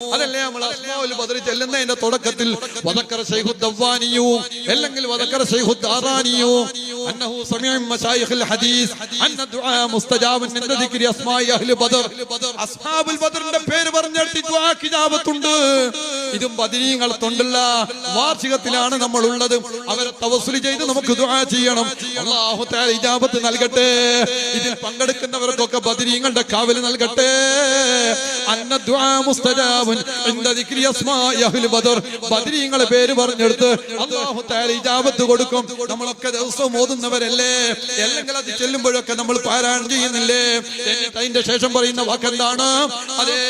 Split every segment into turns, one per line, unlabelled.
അതല്ലേ നമ്മൾ അസ്മാഉൽ ബദർ ചെല്ലുന്നതിന്റെ തുടക്കത്തിൽ വദക്കറ ശൈഖു ദവ്വാനിയു അല്ലെങ്കിൽ വദക്കറ ശൈഖു ദാറാനിയു അന്നഹു സമിഅ മശായിഖുൽ ഹദീസ് അന്ന ദുആ മുസ്തജാബൻ മിൻ ദിക്രി അസ്മാഇ അഹ്ലി ബദർ. അസ്ഹാബുൽ ബദറിന്റെ പേര് പറഞ്ഞിട്ട് ദുആ കിതാബത്തുണ്ട്. ഇതും ബദരീങ്ങളത്തുള്ള വാർഷികത്തിലാണ് നമ്മൾ ഉള്ളത്. അവരെ തവസ്സുൽ ചെയ്ത് നമുക്ക് ദുആ ചെയ്യണം. അല്ലാഹു തആല ഇജാബത്ത് നൽകട്ടെ. ഇതിൽ പങ്കെടുക്കുന്നവർക്കൊക്കെ ബദരീങ്ങളുടെ കാവൽ നൽകട്ടെ. അന്ന ദുആ മുസ്തജാബൻ ഇൻദ ദിക്രി അസ്മാഇ അഹ്ലി ബദർ. ബദരീങ്ങളെ പേര് പറഞ്ഞെടുത്ത് അല്ലാഹു തആല ഇജാബത്ത് കൊടുക്കും. നമ്മളൊക്കെ ദിവസവും ഓതുന്നവരല്ലേ, അല്ലെങ്കിൽ അത് ചെല്ലുമ്പോഴൊക്കെ നമ്മൾ പാരായണം ചെയ്യുന്നില്ലേ? എന്നിട്ട് അതിന്റെ ശേഷം പറയുന്ന വാക്കെന്താണ്? അതെ,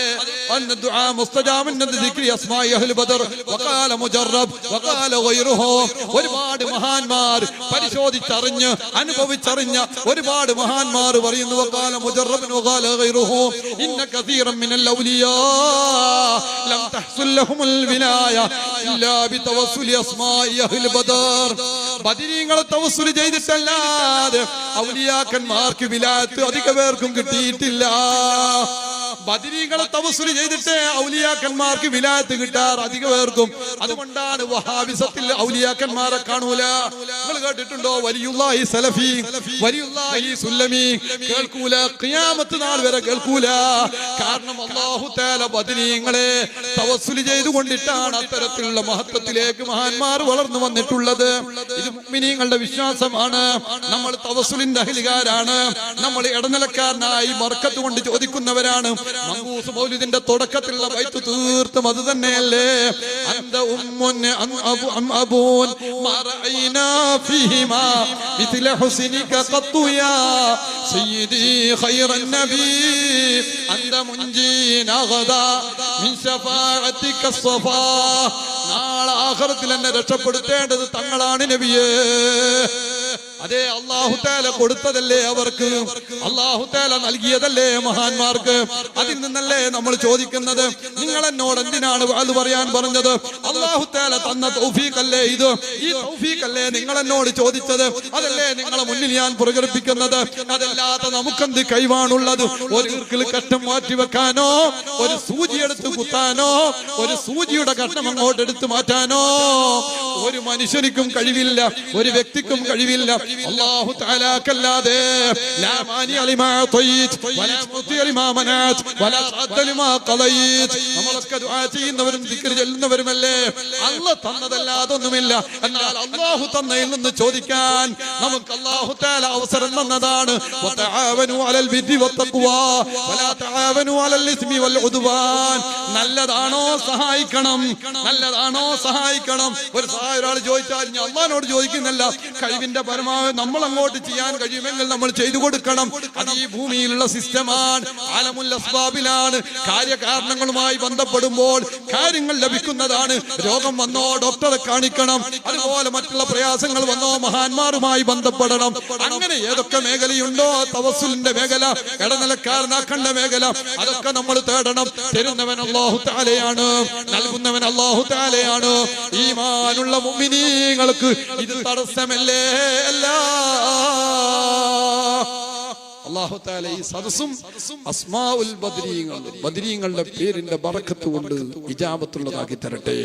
അന്ന ദുആ മുസ്തജാബൻ ഇൻദ ദിക്രി അസ്മാഇ അഹ്ലി ബദർ വഖാല മുജറബ് വഖാല ഗൈറുഹു. ഒരുപാട് മഹാന്മാർ പരിശോധിച്ചറിഞ്ഞ് അനുഭവിച്ചറിഞ്ഞ ഒരുപാട് മഹാന്മാർ പറയുന്നു വഖാല മുജറബ് വഖാല ഗൈറുഹു ഇന്ന കസീറൻ മിനൽ ഔലിയാ ലം തഹ്സുൽ ലഹുൽ വിലായ ഇല്ലാ ബിതവസ്സുലി അസ്മാഇ അഹ്ലി ബദർ. ബദരീങ്ങളെ തവസ്സുൽ ചെയ്തിട്ടല്ലാതെ ഔലിയാക്കന്മാർക്ക് വിലായത്ത് അധിക പേർക്കും കിട്ടിയിട്ടില്ല. ബദരീങ്ങളെ തവസ്സുൽ ചെയ്തിട്ട് ഔലിയാക്കന്മാർക്ക് വിലായത്ത് കിട്ടാറ് അധിക പേർക്കും. അതുകൊണ്ടാണ് വഹാബിസത്തിൽ ഔലിയാക്കന്മാരെ കാണൂല. നിങ്ങൾ കേട്ടിട്ടുണ്ടോ? വലിയുള്ളാഹി സലഫി, വലിയുള്ളാഹി സുല്ലമി കേൾക്കൂല. ഖിയാമത്ത് നാൾ വരെ കേൾക്കൂല. കാരണം അല്ലാഹു തആല ബദരീങ്ങളെ തവസ്സുൽ ചെയ്തുകൊണ്ടിട്ടാണ് അത്തരത്തിലുള്ള മഹത്വത്തിലേക്ക് മഹാന്മാർ വളർന്നു വന്നിട്ടുള്ളത്. ഇത് മുഅ്മിനീങ്ങളുടെ വിശ്വാസമാണ്. നമ്മൾ തവസ്സുലിന്റെ അഹ്ലികാരാണ്. നമ്മൾ ഇടനിലക്കാരനായി ബർക്കത്ത് കൊണ്ട് ചോദിക്കുന്നവരാണ്. മങ്കൂസ് മൗലിദിന്റെ തുടക്കത്തിലുള്ള ബൈത്ത് തീർത്തും അത് തന്നെയല്ലേ? അന്ത ഉമ്മുൻ അം അബൂൻ മറൈനാ ഫീഹിമാ മിത്ല ഹുസ്നിക ഖത്തു യാ സയ്യിദി ഖൈറൻ നബി അന്ത മുൻജീനാ ഗദാ മിൻ ശഫാഅതിക സഫാ. നാളെ ആഖിറത്തിൽ എന്നെ രക്ഷപ്പെടുത്തേണ്ടത് തങ്ങളാണ് നബിയേ. അതെ, അല്ലാഹു തആല കൊടുത്തതല്ലേ അവർക്ക്, അല്ലാഹു തആല നൽകിയതല്ലേ മഹാന്മാർക്ക്. അതിൽ നിന്നല്ലേ നമ്മൾ ചോദിക്കുന്നത്. നിങ്ങൾ എന്നോട് എന്തിനാണ് അത് പറയാൻ പറഞ്ഞത്? അല്ലാഹു തആല തന്ന തൗഫീഖല്ലേ ഇത്. ഈ തൗഫീഖല്ലേ നിങ്ങൾ എന്നോട് ചോദിച്ചത്. അതല്ലേ നിങ്ങളെ മുന്നിൽ ഞാൻ പ്രകടിപ്പിക്കുന്നത്. അതല്ലാത്ത നമുക്കെന്ത് കഴിവാണുള്ളത്? ഒരു ഈർക്കിൽ കഷ്ണം മാറ്റി വെക്കാനോ, ഒരു സൂചി എടുത്ത് കുത്താനോ, ഒരു സൂചിയുടെ കഷ്ണം അങ്ങോട്ട് എടുത്ത് മാറ്റാനോ ഒരു മനുഷ്യനിക്കും കഴിവില്ല, ഒരു വ്യക്തിക്കും കഴിവില്ല. അല്ലാഹു തആലാക്കല്ലാതെ ലാ മാനിഅ ലിമാ അതൈത് വലാ മുതിഅ ലിമാ മനാത് വലാ റദ്ദ ലിമാ ഖളൈത്. നമ്മളൊക്കെ ദുആ ചെയ്യുന്നവരും ദിക്ർ ചൊല്ലുന്നവരുമല്ലേ. അല്ലാഹു തന്നതല്ലാതെ ഒന്നുമില്ല. എന്നാൽ അല്ലാഹു തന്നതിൽ നിന്ന് ചോദിക്കാൻ നമുക്ക് അല്ലാഹു തആല അവസരം തന്നതാണ്. വതആവനു അലൽ ബിർരി വത്തഖ്വാ വലാ തആവനു അലൽ ഇസ്മി വൽ ഉദ്വാൻ. നല്ലതാണോ സഹായിക്കണം, നല്ലതാണോ സഹായിക്കണം. ഒരു സഹായം ഒരാൾ ചോദിച്ചാൽ ഞാൻ അല്ലാഹുവോട് ചോദിക്കുന്നില്ല. കഴിവിന്റെ പരമാവധി നമ്മൾ അങ്ങോട്ട് ചെയ്യാൻ കഴിയുമെങ്കിൽ നമ്മൾ ചെയ്തു കൊടുക്കണം. അത് ഈ ഭൂമിയിലുള്ള സിസ്റ്റമാണ്, ആലമുൽ അസ്ബാബിലാണ്. കാര്യകാരണങ്ങളുമായി ബന്ധപ്പെടുമ്പോൾ കാര്യങ്ങൾ ലഭിക്കുന്നതാണ്. രോഗം വന്നോ ഡോക്ടറെ കാണിക്കണം. അതുപോലെ മറ്റുള്ള പ്രയാസങ്ങൾ വന്നോ മഹാന്മാരുമായി ബന്ധപ്പെടണം. അങ്ങനെ ഏതൊക്കെ മേഖലയുണ്ടോ, തവസ്സുലിന്റെ മേഖല, ഇടനിലക്കാരനാക്കേണ്ട മേഖല, അതൊക്കെ നമ്മൾ തേടണം. തരുന്നവൻ അല്ലാഹു തആലയാണ്, നൽകുന്നവൻ അല്ലാഹു തആലയാണ്. ഈമാനുള്ള മുഅ്മിനീങ്ങൾക്ക് ഇത് തടസ്സമല്ലേ? അല്ലാഹു തആല ഈ സദസ്സും അസ്മാഉൽ ബദരീങ്ങളുടെ പേരിന്റെ ബറക്കത്ത് കൊണ്ട് ഇജാബത്തുള്ളതാക്കി തരട്ടെ.